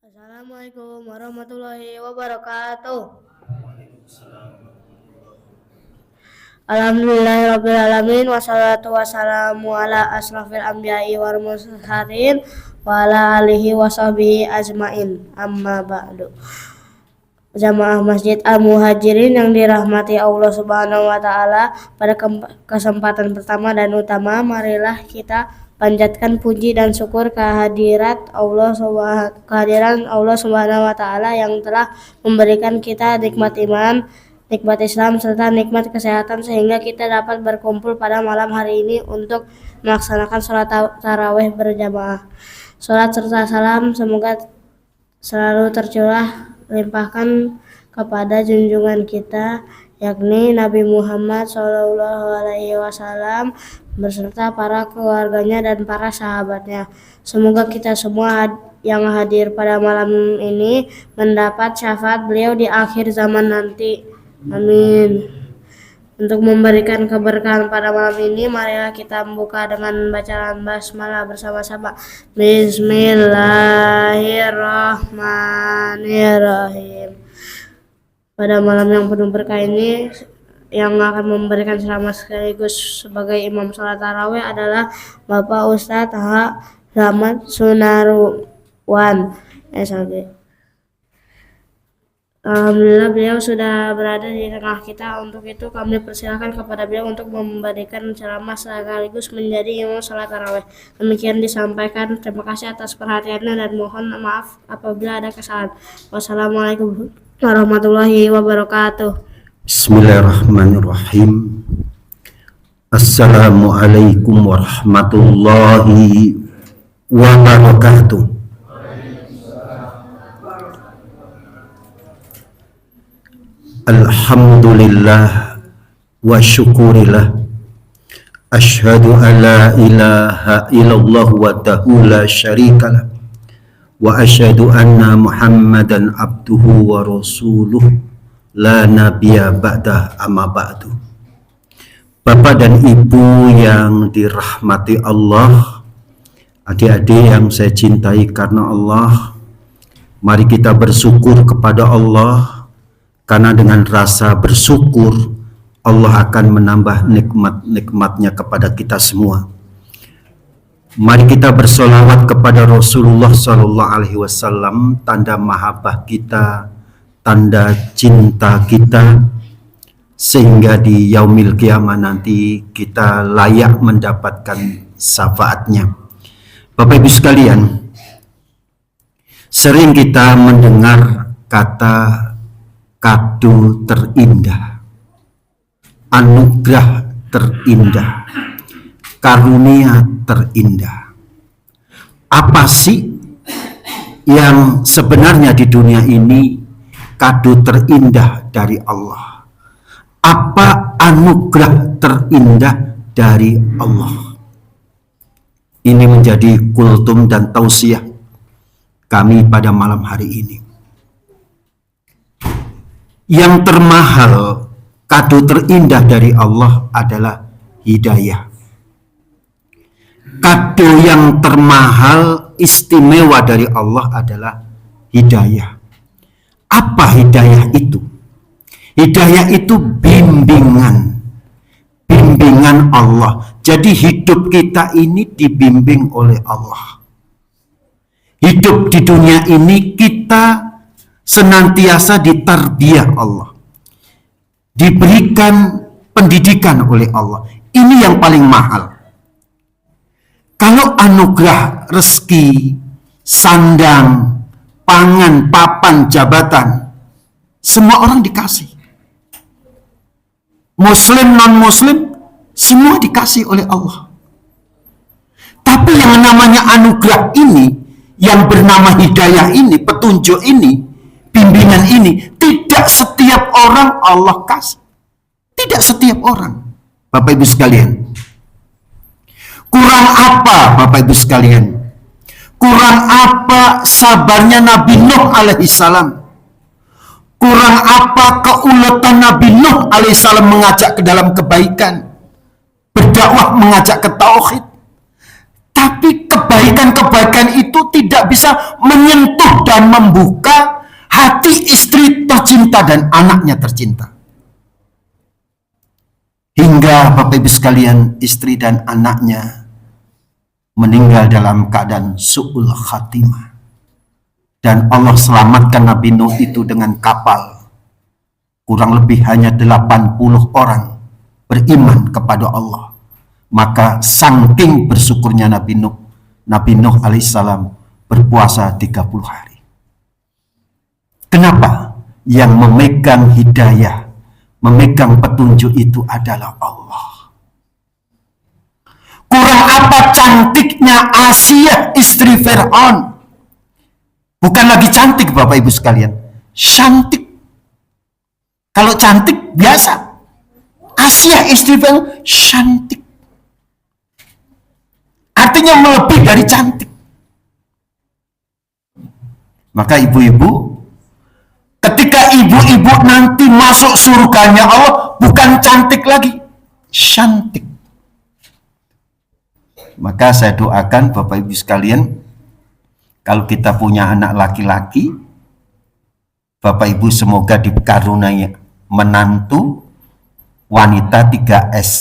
Assalamualaikum warahmatullahi wabarakatuh. Alhamdulillahirrabbilalamin. Wassalatu wassalamu ala asrafil anbiya'i wal mursalin wa ala alihi wa sahbihi ajmain. Amma ba'du. Jamaah Masjid Al-Muhajirin yang dirahmati Allah Subhanahu wa taala, pada kesempatan pertama dan utama marilah kita panjatkan puji dan syukur kehadiran Allah Subhanahu wa taala yang telah memberikan kita nikmat iman, nikmat Islam serta nikmat kesehatan sehingga kita dapat berkumpul pada malam hari ini untuk melaksanakan sholat tarawih berjamaah. Sholat serta salam semoga selalu tercurah limpahkan kepada junjungan kita yakni Nabi Muhammad SAW beserta para keluarganya dan para sahabatnya. Semoga kita semua yang hadir pada malam ini mendapat syafaat beliau di akhir zaman nanti. Amin. Untuk memberikan keberkahan pada malam ini, marilah kita membuka dengan bacaan basmalah bersama-sama. Bismillahirrahmanirrahim. Pada malam yang penuh berkah ini, yang akan memberikan ceramah sekaligus sebagai imam sholat tarawih adalah Bapak Ustadz H. Rahmat Sunarwan, SHG. Alhamdulillah beliau sudah berada di tengah kita. Untuk itu kami persilakan kepada beliau untuk memberikan ceramah sekaligus menjadi imam sholat tarawih. Demikian disampaikan. Terima kasih atas perhatiannya dan mohon maaf apabila ada kesalahan. Wassalamualaikum warahmatullahi wabarakatuh. Bismillahirrahmanirrahim. Assalamualaikum warahmatullahi wabarakatuh. Alhamdulillah wa syukurillah. Ashhadu an la ilaha illallah wahdahu la syarikalah. Wa asyhadu anna Muhammadan abduhu wa rasuluh la nabiyya ba'dah amma ba'du. Bapak dan Ibu yang dirahmati Allah, adik-adik yang saya cintai karena Allah, mari kita bersyukur kepada Allah, karena dengan rasa bersyukur Allah akan menambah nikmat-nikmatnya kepada kita semua. Mari kita bersolawat kepada Rasulullah SAW, tanda mahabbah kita, tanda cinta kita, sehingga di yaumil qiyamah nanti kita layak mendapatkan syafaatnya. Bapak Ibu sekalian, sering kita mendengar kata kado terindah, anugerah terindah, karunia terindah. Apa sih yang sebenarnya di dunia ini kado terindah dari Allah? Apa anugerah terindah dari Allah? Ini menjadi kultum dan tausiah kami pada malam hari ini. Yang termahal, kado terindah dari Allah adalah hidayah. Kado yang termahal, istimewa dari Allah adalah hidayah. Apa hidayah itu? Hidayah itu bimbingan Allah. Jadi hidup kita ini dibimbing oleh Allah. Hidup di dunia ini kita senantiasa ditarbiyah Allah, diberikan pendidikan oleh Allah. Ini yang paling mahal. Kalau anugerah rezeki, sandang, pangan, papan, jabatan, semua orang dikasih. Muslim, non-muslim, semua dikasih oleh Allah. Tapi yang namanya anugerah ini, yang bernama hidayah ini, petunjuk ini, bimbingan ini, tidak setiap orang Allah kasih. Tidak setiap orang. Bapak Ibu sekalian, kurang apa Bapak Ibu sekalian? Kurang apa sabarnya Nabi Nuh alaihissalam? Kurang apa keuletan Nabi Nuh alaihissalam mengajak ke dalam kebaikan, berdakwah, mengajak ke tauhid? Tapi kebaikan-kebaikan itu tidak bisa menyentuh dan membuka hati istri tercinta dan anaknya tercinta. Hingga Bapak Ibu sekalian, istri dan anaknya meninggal dalam keadaan su'ul khatimah. Dan Allah selamatkan Nabi Nuh itu dengan kapal. Kurang lebih hanya 80 orang beriman kepada Allah. Maka saking bersyukurnya Nabi Nuh alaihissalam berpuasa 30 hari. Kenapa? Yang memegang hidayah, memegang petunjuk itu adalah Allah. Kurang apa cantiknya Asia istri Fir'aun. Bukan lagi cantik Bapak Ibu sekalian, cantik. Kalau cantik biasa. Asia istri Fir'aun cantik. Artinya melebihi dari cantik. Maka ibu-ibu, ketika ibu-ibu nanti masuk surganya Allah, bukan cantik lagi, cantik. Maka saya doakan Bapak Ibu sekalian, kalau kita punya anak laki-laki, Bapak Ibu semoga dikaruniai menantu wanita 3S.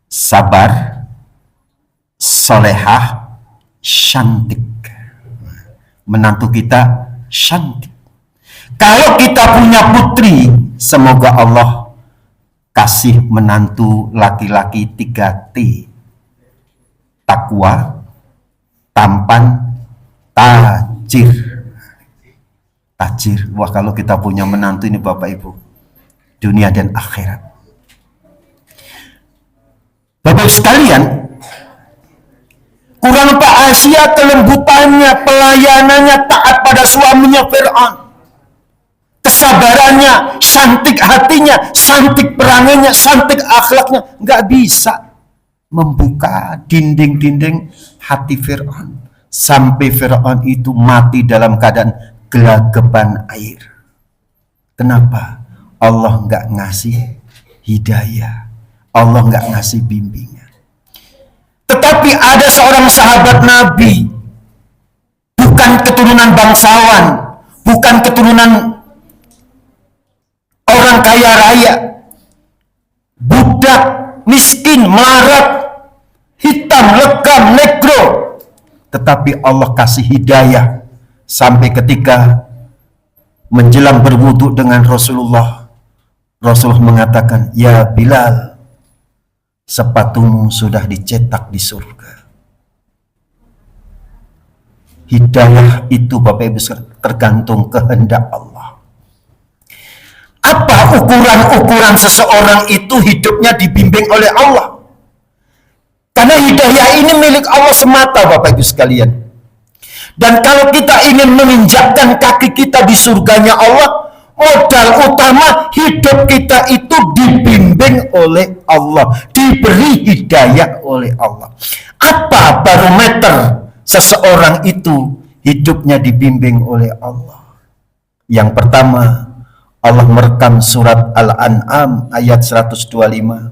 Sabar, solehah, cantik. Menantu kita cantik. Kalau kita punya putri, semoga Allah kasih menantu laki-laki 3T. Takwa, tampan, tajir. Tajir. Wah, kalau kita punya menantu ini Bapak Ibu, dunia dan akhirat. Bapak Ibu sekalian, kurang Pak Asia kelembutannya, pelayanannya, taat pada suaminya Fir'aun. Kesabarannya, cantik hatinya, cantik perangainya, cantik akhlaknya. Nggak bisa membuka dinding-dinding hati Fir'aun. Sampai Fir'aun itu mati dalam keadaan gelagapan air. Kenapa? Allah nggak ngasih hidayah. Allah nggak ngasih bimbingan. Tetapi ada seorang sahabat Nabi, bukan keturunan bangsawan, bukan keturunan orang kaya raya, budak, miskin, melarat, hitam, legam, negro, tetapi Allah kasih hidayah sampai ketika menjelang berwudu dengan Rasulullah mengatakan, ya Bilal, sepatumu sudah dicetak di surga. Hidayah itu Bapak Ibu tergantung kehendak Allah. Apa ukuran-ukuran seseorang itu hidupnya dibimbing oleh Allah? Karena hidayah ini milik Allah semata Bapak Ibu sekalian. Dan kalau kita ingin menginjakkan kaki kita di surganya Allah, modal utama hidup kita itu dibimbing oleh Allah, diberi hidayah oleh Allah. Apa barometer seseorang itu hidupnya dibimbing oleh Allah? Yang pertama, Allah merekam surat Al-An'am ayat 125,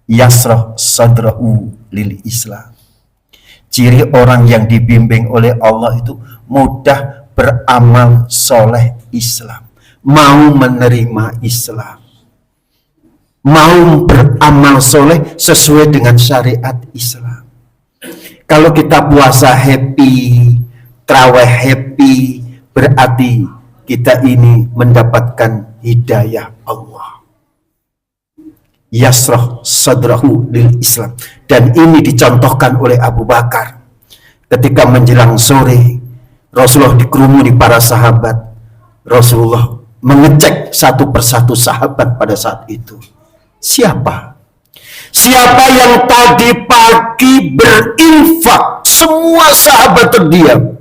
yasrah sadrahu lil Islam. Ciri orang yang dibimbing oleh Allah itu mudah beramal soleh Islam, mau menerima Islam, mau beramal soleh sesuai dengan syariat Islam. Kalau kita puasa happy, traweh happy, berarti kita ini mendapatkan hidayah Allah. Yasrah sadrahu lil Islam. Dan ini dicontohkan oleh Abu Bakar ketika menjelang sore Rasulullah dikerumuni para sahabat. Rasulullah mengecek satu persatu sahabat pada saat itu. Siapa yang tadi pagi berinfak? Semua sahabat terdiam.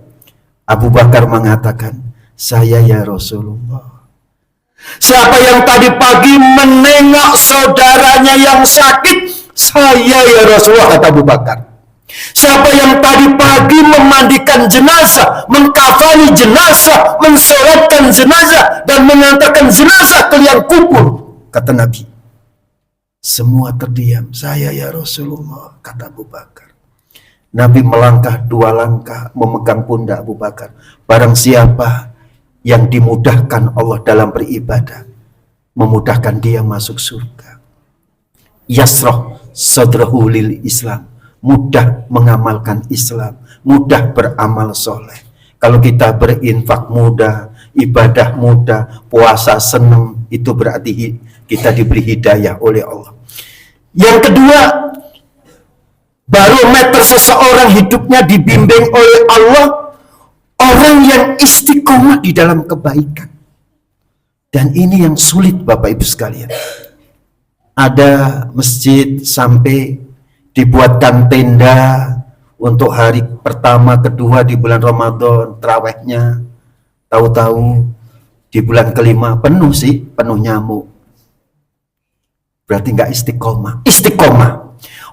Abu Bakar mengatakan, saya ya Rasulullah. Siapa yang tadi pagi menengok saudaranya yang sakit? Saya ya Rasulullah, kata Abu Bakar. Siapa yang tadi pagi memandikan jenazah, mengkafani jenazah, mensolatkan jenazah, dan mengantarkan jenazah ke liang kubur? Kata Nabi. Semua terdiam. Saya ya Rasulullah, kata Abu Bakar. Nabi melangkah 2 langkah memegang pundak Abu Bakar. Barang siapa yang dimudahkan Allah dalam beribadah, memudahkan dia masuk surga. Yasrah sadrahu lil Islam, mudah mengamalkan Islam, mudah beramal soleh. Kalau kita berinfak mudah, ibadah mudah, puasa senang, itu berarti kita diberi hidayah oleh Allah. Yang kedua, barometer seseorang hidupnya dibimbing oleh Allah, orang yang istiqomah di dalam kebaikan. Dan ini yang sulit Bapak Ibu sekalian. Ada masjid sampai dibuatkan tenda untuk hari pertama, kedua di bulan Ramadan, tarawihnya. Tahu-tahu di bulan kelima penuh sih, penuh nyamuk. Berarti nggak istiqomah. Istiqomah.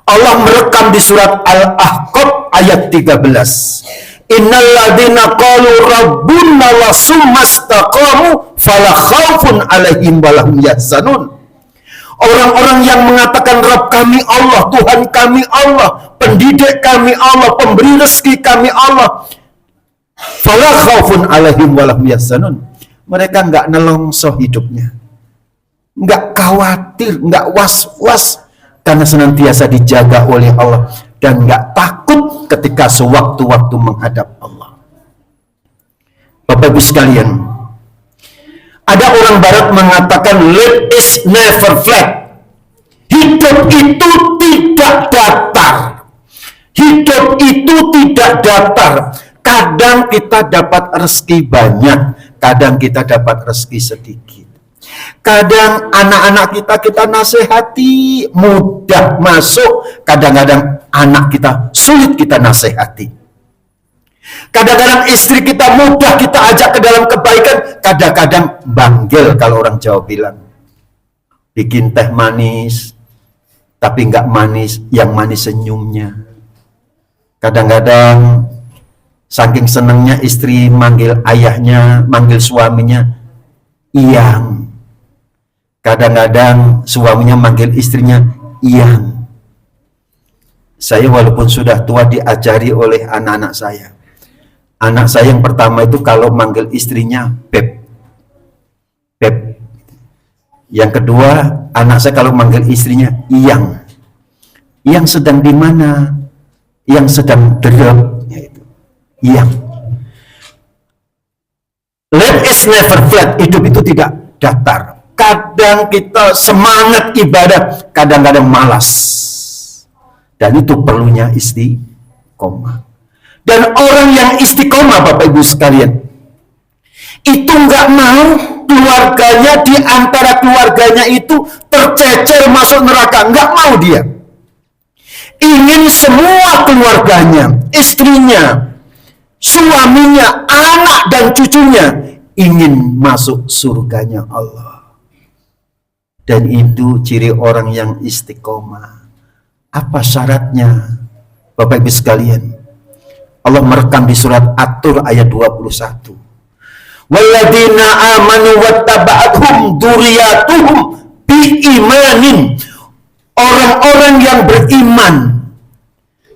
Allah merekam di surat Al-Ahqaf ayat 13. Innal ladzina qalu rabbuna wa summastaqamu fala khaufun 'alaihim wa lahum yahzanun. Orang-orang yang mengatakan Rabb kami Allah, Tuhan kami Allah, pendidik kami Allah, pemberi rezeki kami Allah, fala khaufun 'alaihim wa lahum yahzanun. Mereka enggak nelongso hidupnya, enggak khawatir, enggak was-was, karena senantiasa dijaga oleh Allah, dan enggak takut ketika sewaktu-waktu menghadap Allah. Bapak Ibu sekalian, ada orang barat mengatakan life is never flat. Hidup itu tidak datar. Hidup itu tidak datar. Kadang kita dapat rezeki banyak, kadang kita dapat rezeki sedikit. Kadang anak-anak kita nasihati mudah masuk, kadang-kadang anak kita sulit kita nasihati. Kadang-kadang istri kita mudah kita ajak ke dalam kebaikan, kadang-kadang banggel kalau orang Jawa bilang. Bikin teh manis, tapi nggak manis, yang manis senyumnya. Kadang-kadang saking senangnya istri manggil ayahnya, manggil suaminya, Iyang. Kadang-kadang suaminya manggil istrinya, Iyang. Saya walaupun sudah tua diajari oleh anak-anak saya. Anak saya yang pertama itu kalau manggil istrinya Beb. Beb. Yang kedua, anak saya kalau manggil istrinya Iyang. Iyang sedang di mana? Yang sedang drop, yaitu Iyang. Life is never flat. Hidup itu tidak datar. Kadang kita semangat ibadah, kadang-kadang malas. Dan itu perlunya istiqomah. Dan orang yang istiqomah, Bapak Ibu sekalian, itu nggak mau keluarganya, di antara keluarganya itu tercecer masuk neraka, nggak mau dia. Ingin semua keluarganya, istrinya, suaminya, anak dan cucunya ingin masuk surganya Allah. Dan itu ciri orang yang istiqomah. Apa syaratnya, Bapak Ibu sekalian? Allah merekam di surat At-Tur ayat 21. Walladzina amanu wattaba'athum dzurriyyatuhum biimanin. Orang-orang yang beriman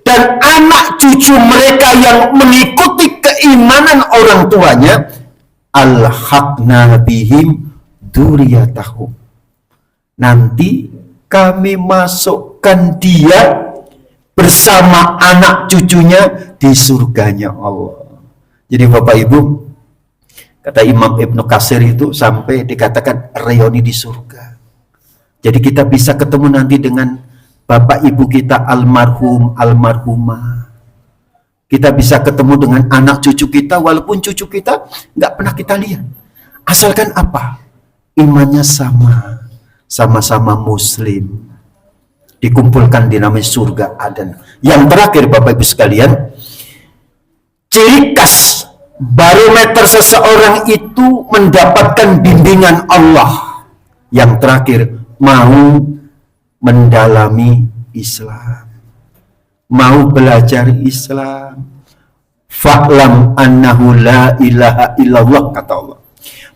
dan anak cucu mereka yang mengikuti keimanan orang tuanya, alhaqna bihim dzurriyyatahum. Nanti kami masukkan dia bersama anak cucunya di surganya Allah. Jadi Bapak Ibu, kata Imam Ibnu Katsir itu sampai dikatakan reuni di surga. Jadi kita bisa ketemu nanti dengan Bapak Ibu kita almarhum, almarhumah. Kita bisa ketemu dengan anak cucu kita, walaupun cucu kita nggak pernah kita lihat. Asalkan apa? Imannya sama, sama-sama muslim. Dikumpulkan di namanya surga Aden. Yang terakhir Bapak Ibu sekalian, ciri khas barometer seseorang itu mendapatkan bimbingan Allah. Yang terakhir, mau mendalami Islam, mau belajar Islam. Fa'lam annahu la ilaha illallah, kata Allah.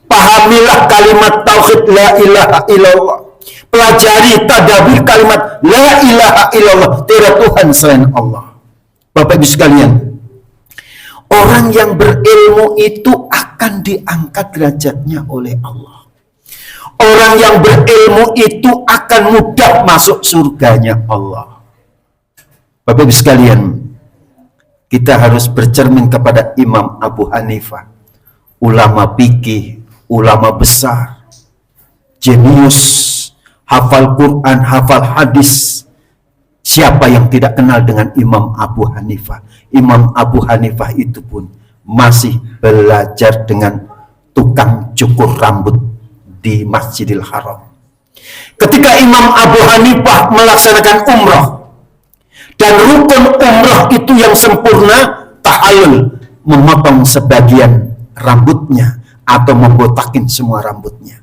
Pahamilah kalimat tauhid la ilaha illallah. Pelajari tadabbur kalimat la ilaha illallah, tiada Tuhan selain Allah. Bapak Ibu sekalian, orang yang berilmu itu akan diangkat derajatnya oleh Allah. Orang yang berilmu itu akan mudah masuk surganya Allah. Bapak Ibu sekalian, kita harus bercermin kepada Imam Abu Hanifah, ulama fikih, ulama besar, jenius, hafal Quran, hafal hadis. Siapa yang tidak kenal dengan Imam Abu Hanifah? Imam Abu Hanifah itu pun masih belajar dengan tukang cukur rambut di Masjidil Haram. Ketika Imam Abu Hanifah melaksanakan umrah, dan rukun umrah itu yang sempurna, tahallul, memotong sebagian rambutnya atau membotakin semua rambutnya.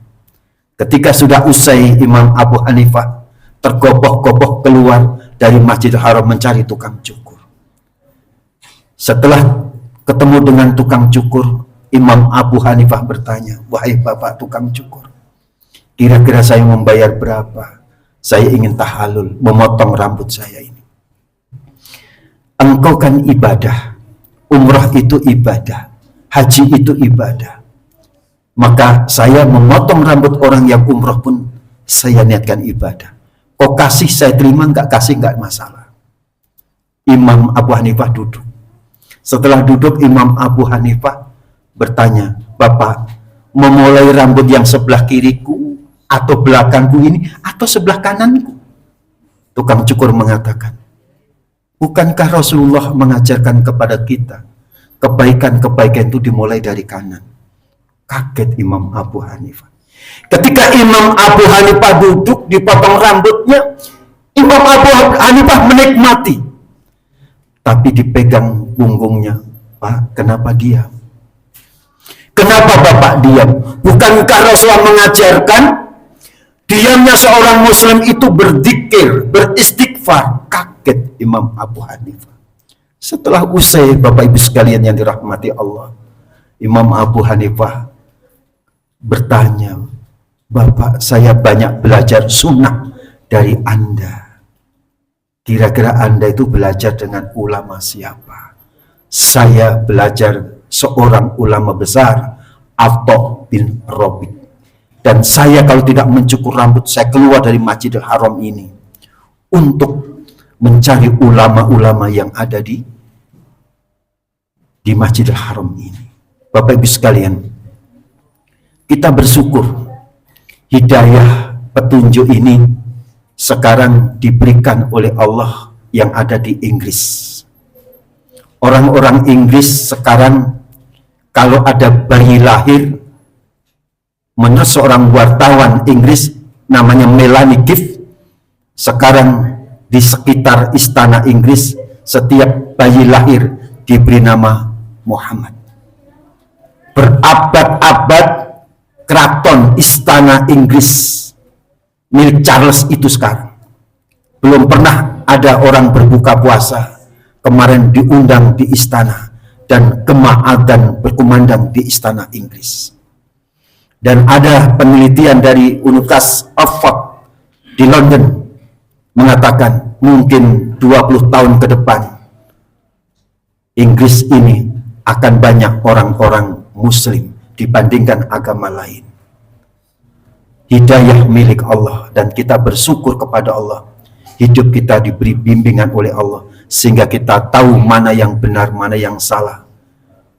Ketika sudah usai, Imam Abu Hanifah tergopoh-gopoh keluar dari Masjidil Haram mencari tukang cukur. Setelah ketemu dengan tukang cukur, Imam Abu Hanifah bertanya, "Wahai Bapak tukang cukur, kira-kira saya membayar berapa? Saya ingin tahallul, memotong rambut saya ini." "Engkau kan ibadah, umrah itu ibadah, haji itu ibadah. Maka saya memotong rambut orang yang umrah pun saya niatkan ibadah. Kau kasih saya terima, enggak kasih enggak masalah." Imam Abu Hanifah duduk. Setelah duduk, Imam Abu Hanifah bertanya, "Bapak, memulai rambut yang sebelah kiriku atau belakangku ini atau sebelah kananku?" Tukang cukur mengatakan, "Bukankah Rasulullah mengajarkan kepada kita kebaikan-kebaikan itu dimulai dari kanan?" Kaget Imam Abu Hanifah. Ketika Imam Abu Hanifah duduk dipotong rambutnya, Imam Abu Hanifah menikmati. Tapi dipegang punggungnya, "Pak, kenapa diam? Kenapa Bapak diam? Bukankah Rasulullah mengajarkan diamnya seorang muslim itu berzikir, beristighfar?" Kaget Imam Abu Hanifah. Setelah usai, Bapak Ibu sekalian yang dirahmati Allah, Imam Abu Hanifah bertanya, "Bapak, saya banyak belajar sunnah dari Anda. Kira-kira Anda itu belajar dengan ulama siapa?" "Saya belajar seorang ulama besar, Atha bin Rabi'. Dan saya kalau tidak mencukur rambut, saya keluar dari Masjidil Haram ini untuk mencari ulama-ulama yang ada di Masjidil Haram ini." Bapak Ibu sekalian, kita bersyukur hidayah petunjuk ini sekarang diberikan oleh Allah yang ada di Inggris. Orang-orang Inggris sekarang kalau ada bayi lahir, menurut seorang wartawan Inggris namanya Melanie Gift, sekarang di sekitar istana Inggris setiap bayi lahir diberi nama Muhammad. Berabad-abad keraton istana Inggris milik Charles itu sekarang belum pernah ada orang berbuka puasa. Kemarin diundang di istana dan gema adzan berkumandang di istana Inggris. Dan ada penelitian dari Universitas Oxford di London mengatakan mungkin 20 tahun ke depan Inggris ini akan banyak orang-orang muslim dibandingkan agama lain. Hidayah milik Allah dan kita bersyukur kepada Allah. Hidup kita diberi bimbingan oleh Allah sehingga kita tahu mana yang benar, mana yang salah,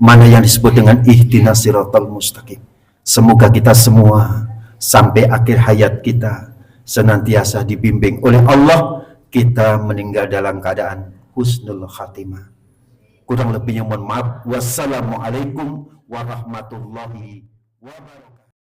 mana yang disebut dengan ihdinas siratal mustaqim. Semoga kita semua sampai akhir hayat kita senantiasa dibimbing oleh Allah, kita meninggal dalam keadaan husnul khatimah. Kurang lebihnya mohon maaf. Wassalamualaikum warahmatullahi wabarakatuh.